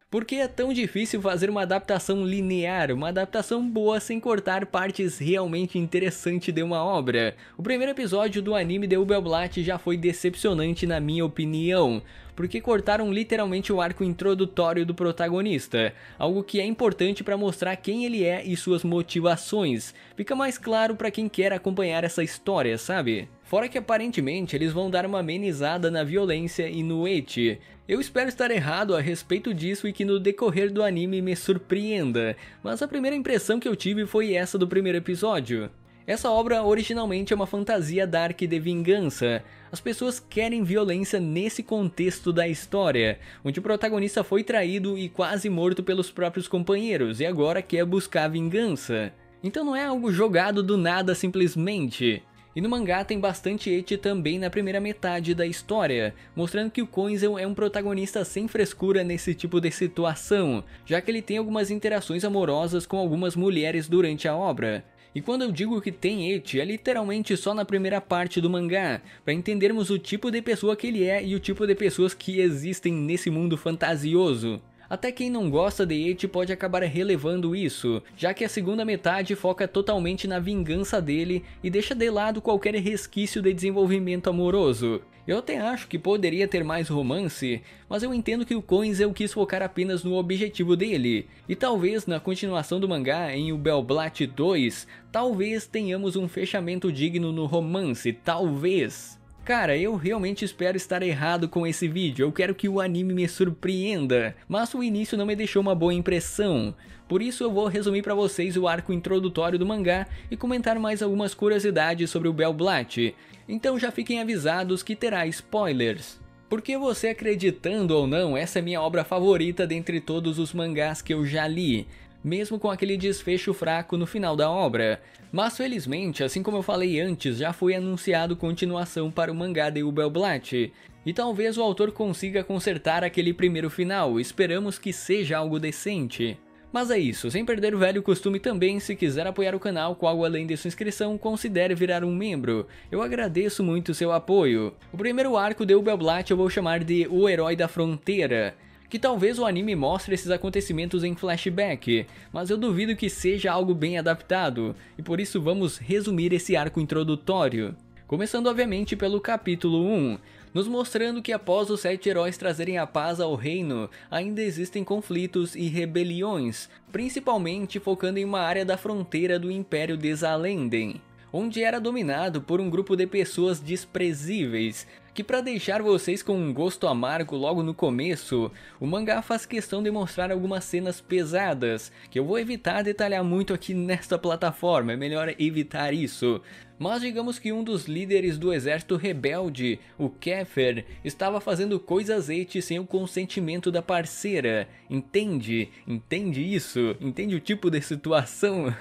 Por que é tão difícil fazer uma adaptação linear, uma adaptação boa sem cortar partes realmente interessantes de uma obra? O primeiro episódio do anime de Ubelblatt já foi decepcionante na minha opinião, porque cortaram literalmente o arco introdutório do protagonista, algo que é importante para mostrar quem ele é e suas motivações. Fica mais claro para quem quer acompanhar essa história, sabe? Fora que aparentemente eles vão dar uma amenizada na violência e no ecchi. Eu espero estar errado a respeito disso e que no decorrer do anime me surpreenda, mas a primeira impressão que eu tive foi essa do primeiro episódio. Essa obra originalmente é uma fantasia dark de vingança. As pessoas querem violência nesse contexto da história, onde o protagonista foi traído e quase morto pelos próprios companheiros e agora quer buscar vingança. Então não é algo jogado do nada simplesmente. E no mangá tem bastante ecchi também na primeira metade da história, mostrando que o Koinzel é um protagonista sem frescura nesse tipo de situação, já que ele tem algumas interações amorosas com algumas mulheres durante a obra. E quando eu digo que tem ecchi, é literalmente só na primeira parte do mangá, para entendermos o tipo de pessoa que ele é e o tipo de pessoas que existem nesse mundo fantasioso. Até quem não gosta de ecchi pode acabar relevando isso, já que a segunda metade foca totalmente na vingança dele e deixa de lado qualquer resquício de desenvolvimento amoroso. Eu até acho que poderia ter mais romance, mas eu entendo que o Koinzel quis focar apenas no objetivo dele, e talvez na continuação do mangá, em Ubelblatt 2, talvez tenhamos um fechamento digno no romance, talvez. Cara, eu realmente espero estar errado com esse vídeo, eu quero que o anime me surpreenda, mas o início não me deixou uma boa impressão. Por isso eu vou resumir pra vocês o arco introdutório do mangá e comentar mais algumas curiosidades sobre o Ubelblatt. Então já fiquem avisados que terá spoilers. Porque você acreditando ou não, essa é minha obra favorita dentre todos os mangás que eu já li, mesmo com aquele desfecho fraco no final da obra. Mas felizmente, assim como eu falei antes, já foi anunciado continuação para o mangá de Ubelblatt. E talvez o autor consiga consertar aquele primeiro final, esperamos que seja algo decente. Mas é isso, sem perder o velho costume também, se quiser apoiar o canal com algo além de sua inscrição, considere virar um membro. Eu agradeço muito seu apoio. O primeiro arco de Ubelblatt eu vou chamar de O Herói da Fronteira, que talvez o anime mostre esses acontecimentos em flashback, mas eu duvido que seja algo bem adaptado, e por isso vamos resumir esse arco introdutório. Começando obviamente pelo capítulo 1, nos mostrando que após os 7 heróis trazerem a paz ao reino, ainda existem conflitos e rebeliões, principalmente focando em uma área da fronteira do Império de Zalenden, onde era dominado por um grupo de pessoas desprezíveis, que para deixar vocês com um gosto amargo logo no começo, o mangá faz questão de mostrar algumas cenas pesadas, que eu vou evitar detalhar muito aqui nesta plataforma, é melhor evitar isso. Mas digamos que um dos líderes do exército rebelde, o Kefir, estava fazendo coisas ecchi sem o consentimento da parceira. Entende? Entende isso? Entende o tipo de situação?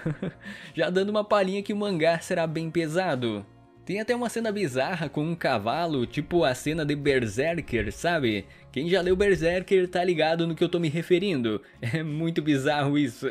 Já dando uma palhinha que o mangá será bem pesado. Tem até uma cena bizarra com um cavalo, tipo a cena de Berserker, sabe? Quem já leu Berserker tá ligado no que eu tô me referindo. É muito bizarro isso.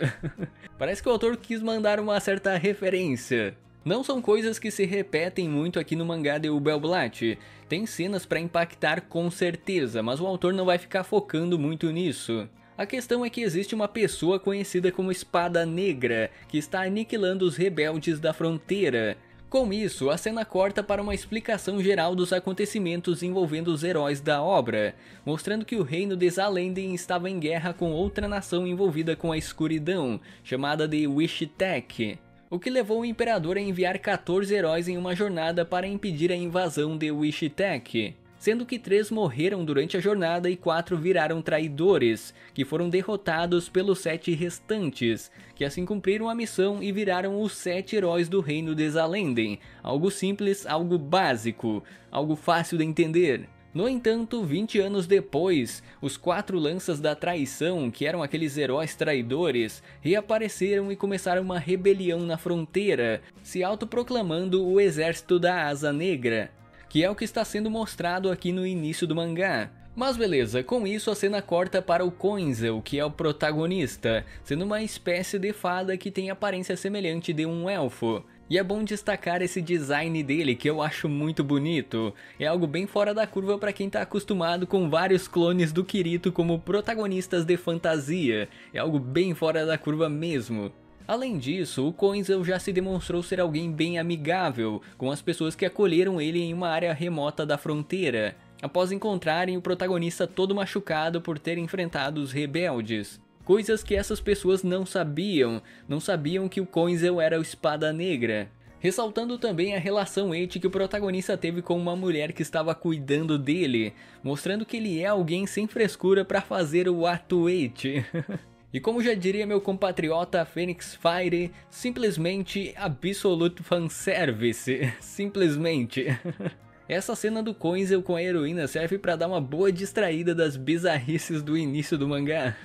Parece que o autor quis mandar uma certa referência. Não são coisas que se repetem muito aqui no mangá de Ubelblatt. Tem cenas pra impactar com certeza, mas o autor não vai ficar focando muito nisso. A questão é que existe uma pessoa conhecida como Espada Negra, que está aniquilando os rebeldes da fronteira. Com isso, a cena corta para uma explicação geral dos acontecimentos envolvendo os heróis da obra, mostrando que o reino de Zalenden estava em guerra com outra nação envolvida com a escuridão, chamada de Wishtek, o que levou o imperador a enviar 14 heróis em uma jornada para impedir a invasão de Wishtek, sendo que 3 morreram durante a jornada e 4 viraram traidores, que foram derrotados pelos 7 restantes, que assim cumpriram a missão e viraram os 7 heróis do reino de Zalenden. Algo simples, algo básico, algo fácil de entender. No entanto, 20 anos depois, os 4 lanças da traição, que eram aqueles heróis traidores, reapareceram e começaram uma rebelião na fronteira, se autoproclamando o Exército da Asa Negra, que é o que está sendo mostrado aqui no início do mangá. Mas beleza, com isso a cena corta para o Koinzel, que é o protagonista, sendo uma espécie de fada que tem aparência semelhante de um elfo. E é bom destacar esse design dele, que eu acho muito bonito. É algo bem fora da curva para quem tá acostumado com vários clones do Kirito como protagonistas de fantasia. É algo bem fora da curva mesmo. Além disso, o Koinzel já se demonstrou ser alguém bem amigável com as pessoas que acolheram ele em uma área remota da fronteira, após encontrarem o protagonista todo machucado por ter enfrentado os rebeldes. Coisas que essas pessoas não sabiam que o Koinzel era o Espada Negra. Ressaltando também a relação eti que o protagonista teve com uma mulher que estava cuidando dele, mostrando que ele é alguém sem frescura para fazer o ato eti. E como já diria meu compatriota Phoenix Fire, simplesmente absolute fanservice, simplesmente. Essa cena do Koinzel com a heroína serve para dar uma boa distraída das bizarrices do início do mangá.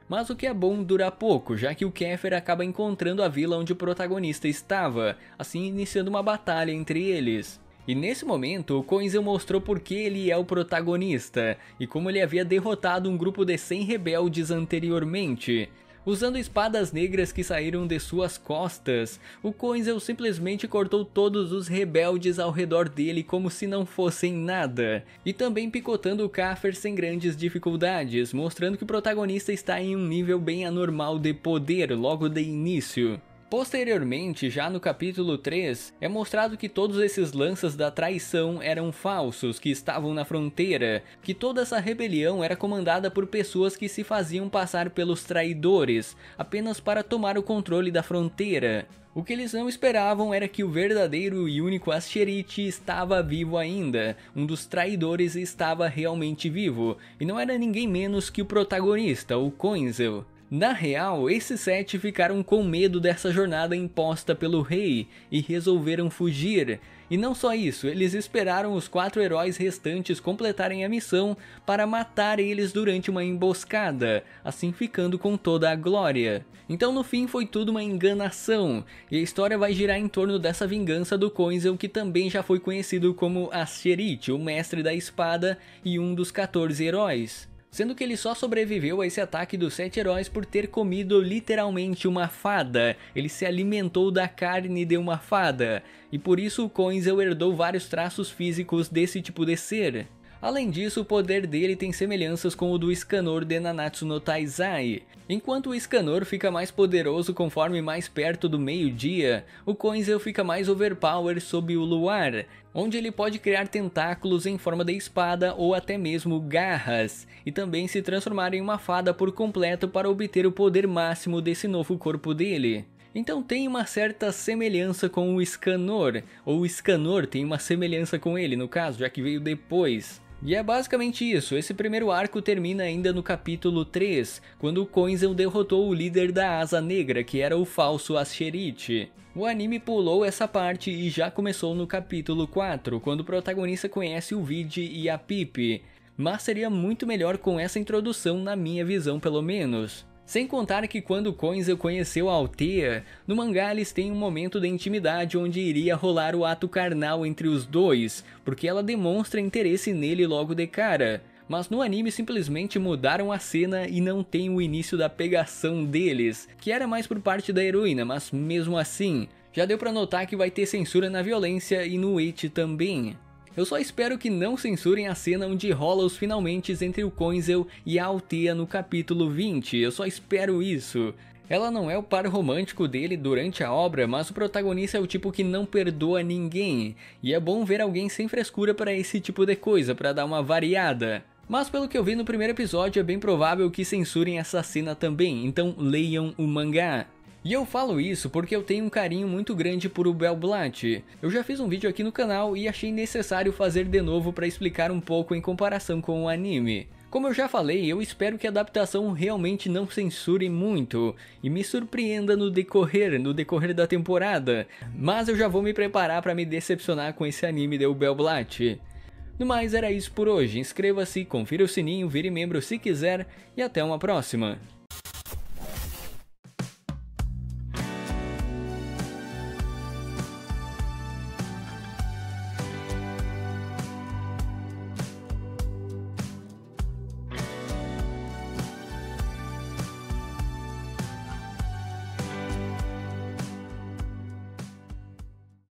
Mas o que é bom dura pouco, já que o Kefir acaba encontrando a vila onde o protagonista estava, assim iniciando uma batalha entre eles. E nesse momento, o Koinzel mostrou por que ele é o protagonista, e como ele havia derrotado um grupo de 100 rebeldes anteriormente. Usando espadas negras que saíram de suas costas, o Koinzel simplesmente cortou todos os rebeldes ao redor dele como se não fossem nada, e também picotando o Kefir sem grandes dificuldades, mostrando que o protagonista está em um nível bem anormal de poder logo de início. Posteriormente, já no capítulo 3, é mostrado que todos esses lanças da traição eram falsos, que estavam na fronteira, que toda essa rebelião era comandada por pessoas que se faziam passar pelos traidores, apenas para tomar o controle da fronteira. O que eles não esperavam era que o verdadeiro e único Asterit estava vivo ainda, um dos traidores estava realmente vivo, e não era ninguém menos que o protagonista, o Koinzel. Na real, esses 7 ficaram com medo dessa jornada imposta pelo rei e resolveram fugir. E não só isso, eles esperaram os 4 heróis restantes completarem a missão para matar eles durante uma emboscada, assim ficando com toda a glória. Então no fim foi tudo uma enganação, e a história vai girar em torno dessa vingança do Koinzel, que também já foi conhecido como Asterit, o mestre da espada e um dos 14 heróis. Sendo que ele só sobreviveu a esse ataque dos 7 heróis por ter comido literalmente uma fada. Ele se alimentou da carne de uma fada, e por isso o Koinzel herdou vários traços físicos desse tipo de ser. Além disso, o poder dele tem semelhanças com o do Escanor de Nanatsu no Taizai. Enquanto o Escanor fica mais poderoso conforme mais perto do meio-dia, o Koinzel fica mais overpower sob o luar, onde ele pode criar tentáculos em forma de espada ou até mesmo garras, e também se transformar em uma fada por completo para obter o poder máximo desse novo corpo dele. Então tem uma certa semelhança com o Escanor, ou o Escanor tem uma semelhança com ele no caso, já que veio depois. E é basicamente isso, esse primeiro arco termina ainda no capítulo 3, quando o Koinzel derrotou o líder da Asa Negra, que era o falso Asterit. O anime pulou essa parte e já começou no capítulo 4, quando o protagonista conhece o Vide e a Pip, mas seria muito melhor com essa introdução na minha visão pelo menos. Sem contar que quando o Koinzel conheceu a Althea, no mangá eles têm um momento de intimidade onde iria rolar o ato carnal entre os dois, porque ela demonstra interesse nele logo de cara. Mas no anime simplesmente mudaram a cena e não tem o início da pegação deles, que era mais por parte da heroína, mas mesmo assim, já deu pra notar que vai ter censura na violência e no eti também. Eu só espero que não censurem a cena onde rola os finalmente entre o Koinzel e a Althea no capítulo 20, eu só espero isso. Ela não é o par romântico dele durante a obra, mas o protagonista é o tipo que não perdoa ninguém, e é bom ver alguém sem frescura para esse tipo de coisa, para dar uma variada. Mas pelo que eu vi no primeiro episódio é bem provável que censurem essa cena também, então leiam o mangá. E eu falo isso porque eu tenho um carinho muito grande por o Bell Blatt. Eu já fiz um vídeo aqui no canal e achei necessário fazer de novo para explicar um pouco em comparação com o anime. Como eu já falei, eu espero que a adaptação realmente não censure muito e me surpreenda no decorrer da temporada, mas eu já vou me preparar para me decepcionar com esse anime de Bell Blatt. No mais, era isso por hoje. Inscreva-se, confira o sininho, vire membro se quiser e até uma próxima.